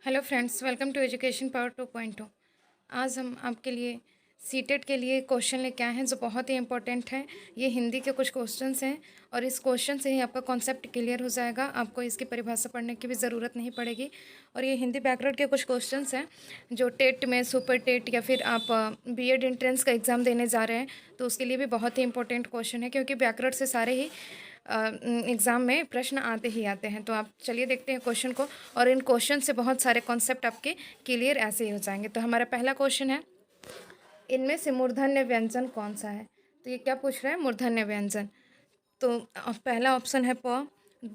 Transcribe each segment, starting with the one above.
Hello friends, welcome to education power 2.2। आज हम आपके लिए सीटेट के लिए क्वेश्चन लेके आए हैं जो बहुत ही इंपॉर्टेंट है। ये हिंदी के कुछ क्वेश्चंस हैं और इस क्वेश्चन से ही आपका कॉन्सेप्ट क्लियर हो जाएगा। आपको इसकी परिभाषा पढ़ने की भी ज़रूरत नहीं पड़ेगी। और ये हिंदी बैकग्राउंड के कुछ क्वेश्चंस हैं जो टेट में, सुपर टेट या फिर आप बीएड एंट्रेंस का एग्ज़ाम देने जा रहे हैं तो उसके लिए भी बहुत ही इंपॉर्टेंट क्वेश्चन है, क्योंकि बैकग्राउंड से सारे ही एग्ज़ाम में प्रश्न आते ही आते हैं। तो आप चलिए देखते हैं क्वेश्चन को, और इन क्वेश्चन से बहुत सारे कॉन्सेप्ट आपके क्लियर ऐसे ही हो जाएंगे। तो हमारा पहला क्वेश्चन है, इनमें से मूर्धन्य व्यंजन कौन सा है। तो ये क्या पूछ रहा है, मूर्धन्य व्यंजन। तो पहला ऑप्शन है प,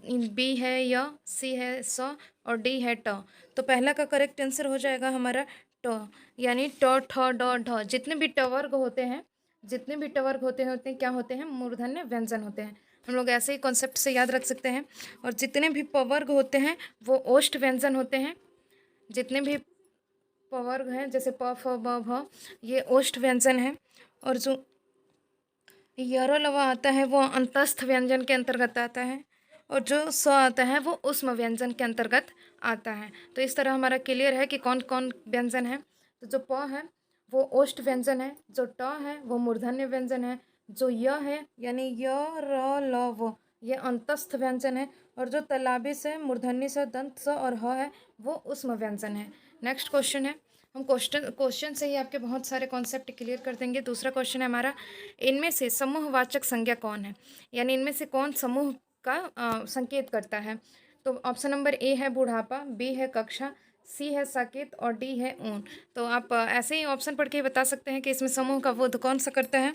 बी है य, सी है स और डी है ट। तो पहला का करेक्ट आंसर हो जाएगा हमारा ट, यानी ट ठ ड ढ। जितने भी टवर्ग होते हैं, जितने भी टवर्ग होते हैं उतने क्या होते हैं, मूर्धन्य व्यंजन होते हैं। हम लोग ऐसे ही कॉन्सेप्ट से याद रख सकते हैं। और जितने भी पवर्ग होते हैं वो ओष्ठ व्यंजन होते हैं। जितने भी पवर्ग हैं जैसे प फ ब भ, ये ओष्ठ व्यंजन है। और जो यरलवा आता है वो अंतस्थ व्यंजन के अंतर्गत आता है, और जो स आता है वो उष्म व्यंजन के अंतर्गत आता है। तो इस तरह हमारा क्लियर है कि कौन कौन व्यंजन है। तो जो प है वो ओष्ठ व्यंजन है, जो ट है वो मूर्धन्य व्यंजन है, जो य है यानी य र ल व ये अंतस्थ व्यंजन है, और जो तलाबी से, मूर्धन्य से, दंत से और ह है वो उष्म व्यंजन है। नेक्स्ट क्वेश्चन है, हम क्वेश्चन से ही आपके बहुत सारे कॉन्सेप्ट क्लियर कर देंगे। दूसरा क्वेश्चन है हमारा, इनमें से समूहवाचक संज्ञा कौन है, यानी इनमें से कौन समूह का संकेत करता है। तो ऑप्शन नंबर ए है बुढ़ापा, बी है कक्षा, सी है साकेत और डी है ऊन। तो आप ऐसे ही ऑप्शन पढ़ के ही बता सकते हैं कि इसमें समूह का बोध कौन सा करता है।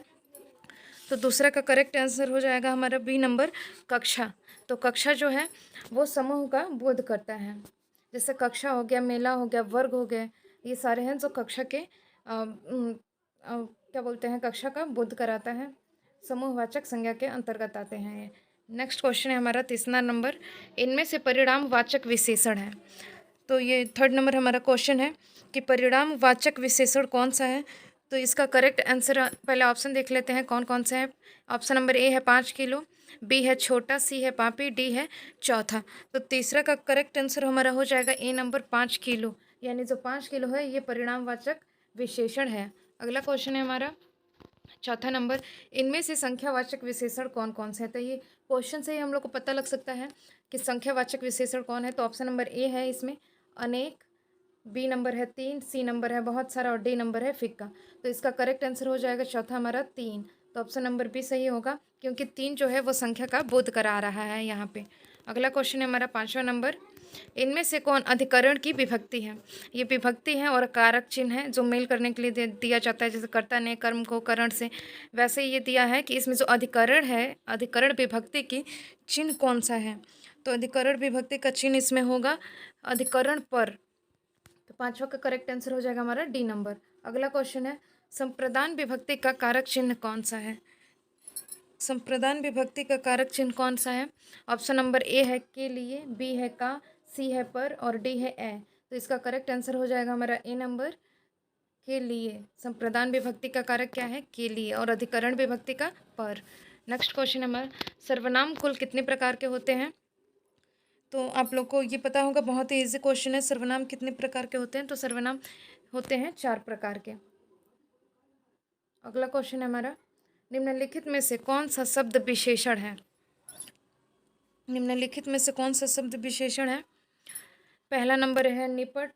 तो दूसरा का करेक्ट आंसर हो जाएगा हमारा बी नंबर, कक्षा। तो कक्षा जो है वो समूह का बोध करता है। जैसे कक्षा हो गया, मेला हो गया, वर्ग हो गए, ये सारे हैं जो कक्षा के क्या बोलते हैं, कक्षा का बोध कराता है। समूहवाचक संज्ञा के अंतर्गत आते हैं ये। नेक्स्ट क्वेश्चन है हमारा तीसरा नंबर, इनमें से परिणामवाचक विशेषण है। तो ये थर्ड नंबर हमारा क्वेश्चन है कि परिणामवाचक विशेषण कौन सा है। तो इसका करेक्ट आंसर पहले ऑप्शन देख लेते हैं कौन कौन से हैं। ऑप्शन नंबर ए है 5 किलो, बी है छोटा, सी है पापी, डी है चौथा। तो तीसरा का करेक्ट आंसर हमारा हो जाएगा ए नंबर, 5 किलो, यानी जो 5 किलो है ये परिणामवाचक विशेषण है। अगला क्वेश्चन है हमारा चौथा नंबर, इनमें से संख्यावाचक विशेषण कौन कौन से हैं। तो ये क्वेश्चन से ही हम लोग को पता लग सकता है कि संख्यावाचक विशेषण कौन है। तो ऑप्शन नंबर ए है इसमें अनेक, बी नंबर है 3, सी नंबर है बहुत सारा और डी नंबर है फिक्का। तो इसका करेक्ट आंसर हो जाएगा चौथा हमारा 3। तो ऑप्शन नंबर बी सही होगा, क्योंकि 3 जो है वो संख्या का बोध करा रहा है यहाँ पे। अगला क्वेश्चन है हमारा पाँचवा नंबर, इनमें से कौन अधिकरण की विभक्ति है। ये विभक्ति है और कारक चिन्ह है जो मेल करने के लिए दिया जाता है। जैसे कर्ता ने कर्म को करण से, वैसे ये दिया है कि इसमें जो अधिकरण है, अधिकरण विभक्ति की चिन्ह कौन सा है। तो अधिकरण विभक्ति का चिन्ह इसमें होगा अधिकरण पर। तो पांचवा का करेक्ट आंसर हो जाएगा हमारा डी नंबर। अगला क्वेश्चन है, संप्रदान विभक्ति का कारक चिन्ह कौन सा है। संप्रदान विभक्ति का कारक चिन्ह कौन सा है। ऑप्शन नंबर ए है के लिए, बी है का, सी है पर और डी है ए। तो इसका करेक्ट आंसर हो जाएगा हमारा ए नंबर, के लिए। संप्रदान विभक्ति का कारक क्या है, के लिए, और अधिकरण विभक्ति का पर। नेक्स्ट क्वेश्चन हमारा, सर्वनाम कुल कितने प्रकार के होते हैं। तो आप लोग को ये पता होगा, बहुत ही इजी क्वेश्चन है। सर्वनाम कितने प्रकार के होते हैं। तो सर्वनाम होते हैं 4 प्रकार के। अगला क्वेश्चन है हमारा, निम्नलिखित में से कौन सा शब्द विशेषण है। निम्नलिखित में से कौन सा शब्द विशेषण है। पहला नंबर है निपट,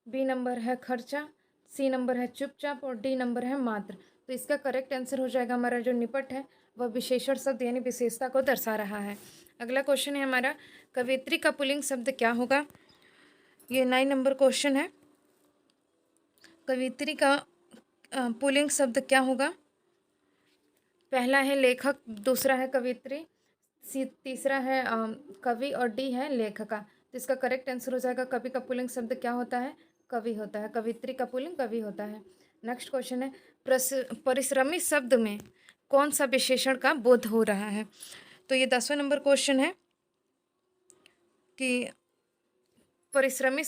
बी नंबर है खर्चा, सी नंबर है चुपचाप और डी नंबर है मात्र। तो इसका करेक्ट आंसर हो जाएगा हमारा जो निपट है वह विशेषण शब्द यानी विशेषता को दर्शा रहा है। अगला क्वेश्चन है हमारा, कवियत्री का पुल्लिंग शब्द क्या होगा। ये 9 नंबर क्वेश्चन है। कवियत्री का पुल्लिंग शब्द क्या होगा। पहला है लेखक, दूसरा है कवियत्री, तीसरा है कवि और डी है लेखका। तो इसका करेक्ट आंसर हो जाएगा, कवि का पुल्लिंग शब्द क्या होता है, कवि होता है। कवित्री का पुल्लिंग कवि होता है। नेक्स्ट क्वेश्चन है, परिश्रमी शब्द में कौन सा विशेषण का बोध हो रहा है। तो ये 10वां नंबर क्वेश्चन है कि परिश्रमी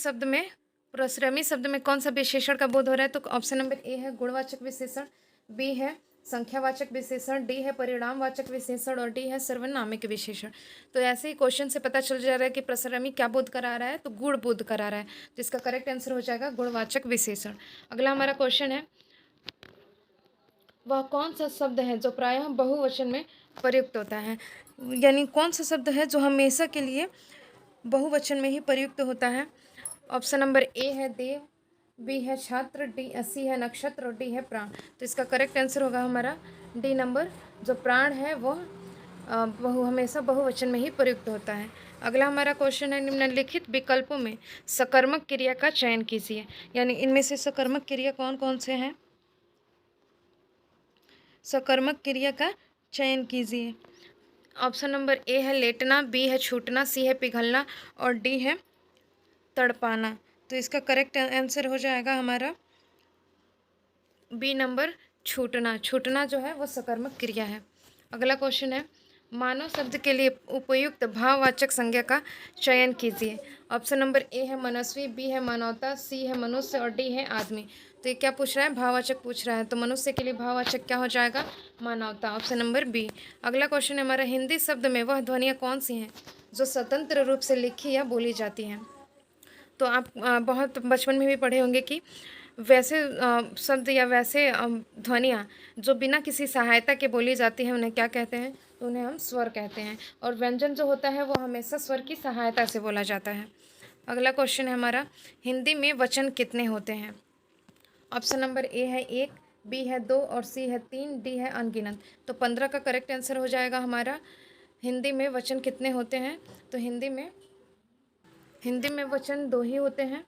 शब्द में कौन सा विशेषण का बोध हो रहा है। तो ऑप्शन नंबर ए है गुणवाचक विशेषण, बी है संख्यावाचक विशेषण, डी है परिणामवाचक विशेषण और डी है सर्वनामिक विशेषण। तो ऐसे ही क्वेश्चन से पता चल जा रहा है कि प्रसरमी क्या बोध करा रहा है, तो गुण बोध करा रहा है। तो इसका करेक्ट आंसर हो जाएगा गुणवाचक विशेषण। अगला हमारा क्वेश्चन है, वह कौन सा शब्द है जो प्रायः बहुवचन में प्रयुक्त होता है, यानी कौन सा शब्द है जो हमेशा के लिए बहुवचन में ही प्रयुक्त होता है। ऑप्शन नंबर ए है देव, बी है छात्र, सी है नक्षत्र और डी है प्राण। तो इसका करेक्ट आंसर होगा हमारा डी नंबर, जो प्राण है वह हमेशा बहुवचन में ही प्रयुक्त होता है। अगला हमारा क्वेश्चन है, निम्नलिखित विकल्पों में सकर्मक क्रिया का चयन कीजिए, यानी इनमें से सकर्मक क्रिया कौन कौन से हैं, सकर्मक क्रिया का चयन कीजिए। ऑप्शन नंबर ए है लेटना, बी है छूटना, सी है पिघलना और डी है तड़पाना। तो इसका करेक्ट आंसर हो जाएगा हमारा बी नंबर, छूटना। छूटना जो है वो सकर्मक क्रिया है। अगला क्वेश्चन है, मानव शब्द के लिए उपयुक्त भाववाचक संज्ञा का चयन कीजिए। ऑप्शन नंबर ए है मनस्वी, बी है मानवता, सी है मनुष्य और डी है आदमी। तो ये क्या पूछ रहा है, भाववाचक पूछ रहा है। तो मनुष्य के लिए भाववाचक क्या हो जाएगा, मानवता, ऑप्शन नंबर बी। अगला क्वेश्चन है हमारा, हिंदी शब्द में वह ध्वनियाँ कौन सी हैं जो स्वतंत्र रूप से लिखी या बोली जाती हैं। तो आप बहुत बचपन में भी पढ़े होंगे कि वैसे शब्द या वैसे ध्वनियाँ जो बिना किसी सहायता के बोली जाती हैं उन्हें क्या कहते हैं, तो उन्हें हम स्वर कहते हैं। और व्यंजन जो होता है वो हमेशा स्वर की सहायता से बोला जाता है। अगला क्वेश्चन है हमारा, हिंदी में वचन कितने होते हैं। ऑप्शन नंबर ए है 1, बी है 2 और सी है 3, डी है अनगिनत। तो 15 का करेक्ट आंसर हो जाएगा हमारा, हिंदी में वचन कितने होते हैं। तो हिंदी में वचन 2 ही होते हैं।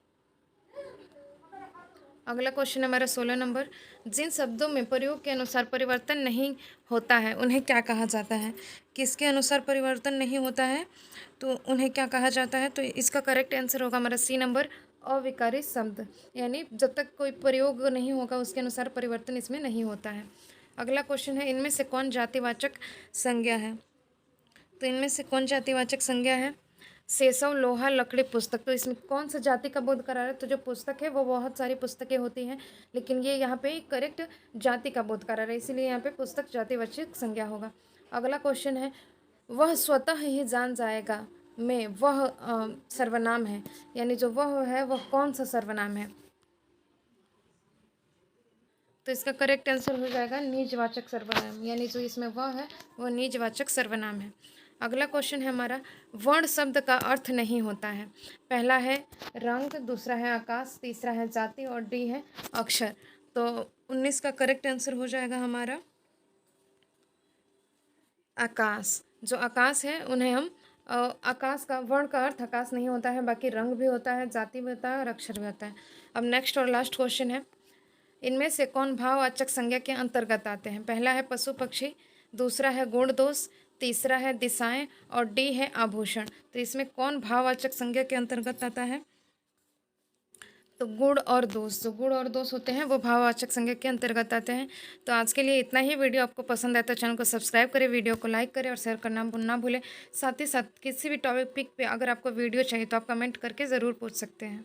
अगला क्वेश्चन हमारा 16 नंबर, जिन शब्दों में प्रयोग के अनुसार परिवर्तन नहीं होता है उन्हें क्या कहा जाता है। किसके अनुसार परिवर्तन नहीं होता है तो उन्हें क्या कहा जाता है। तो इसका करेक्ट आंसर होगा हमारा सी नंबर, अविकारी शब्द, यानी जब तक कोई प्रयोग नहीं होगा उसके अनुसार परिवर्तन इसमें नहीं होता है। अगला क्वेश्चन है, इनमें से कौन जातिवाचक संज्ञा है। तो इनमें से कौन जातिवाचक संज्ञा है, सेसव, लोहा, लकड़ी, पुस्तक। तो इसमें कौन सा जाति का बोध करा रहा है, तो जो पुस्तक है वो बहुत सारी पुस्तकें होती हैं, लेकिन ये यहाँ पे करेक्ट जाति का बोध करा रहा है, इसीलिए यहाँ पे पुस्तक जातिवाचक संज्ञा होगा। अगला क्वेश्चन है, वह स्वतः ही जान जाएगा में वह सर्वनाम है, यानी जो वह है वह कौन सा सर्वनाम है। तो इसका करेक्ट आंसर हो जाएगा निजवाचक सर्वनाम, यानी जो इसमें वह है वह निजवाचक सर्वनाम है। अगला क्वेश्चन है हमारा, वर्ण शब्द का अर्थ नहीं होता है। पहला है रंग, दूसरा है आकाश, तीसरा है जाति और डी है अक्षर। तो 19 का करेक्ट आंसर हो जाएगा हमारा आकाश। जो आकाश है उन्हें हम आकाश का वर्ण का अर्थ आकाश नहीं होता है, बाकी रंग भी होता है, जाति भी होता है और अक्षर भी होता है। अब नेक्स्ट और लास्ट क्वेश्चन है, इनमें से कौन भाववाचक संज्ञा के अंतर्गत आते हैं। पहला है पशु पक्षी, दूसरा है गुण दोष, तीसरा है दिशाएं और डी है आभूषण। तो इसमें कौन भाववाचक संज्ञा के अंतर्गत आता है, तो गुण और दोष। जो गुण और दोष होते हैं वो भाववाचक संज्ञा के अंतर्गत आते हैं। तो आज के लिए इतना ही। वीडियो आपको पसंद आए तो चैनल को सब्सक्राइब करें, वीडियो को लाइक करें और शेयर करना ना भूलें। साथ ही साथ किसी भी टॉपिक पे अगर आपको वीडियो चाहिए तो आप कमेंट करके ज़रूर पूछ सकते हैं।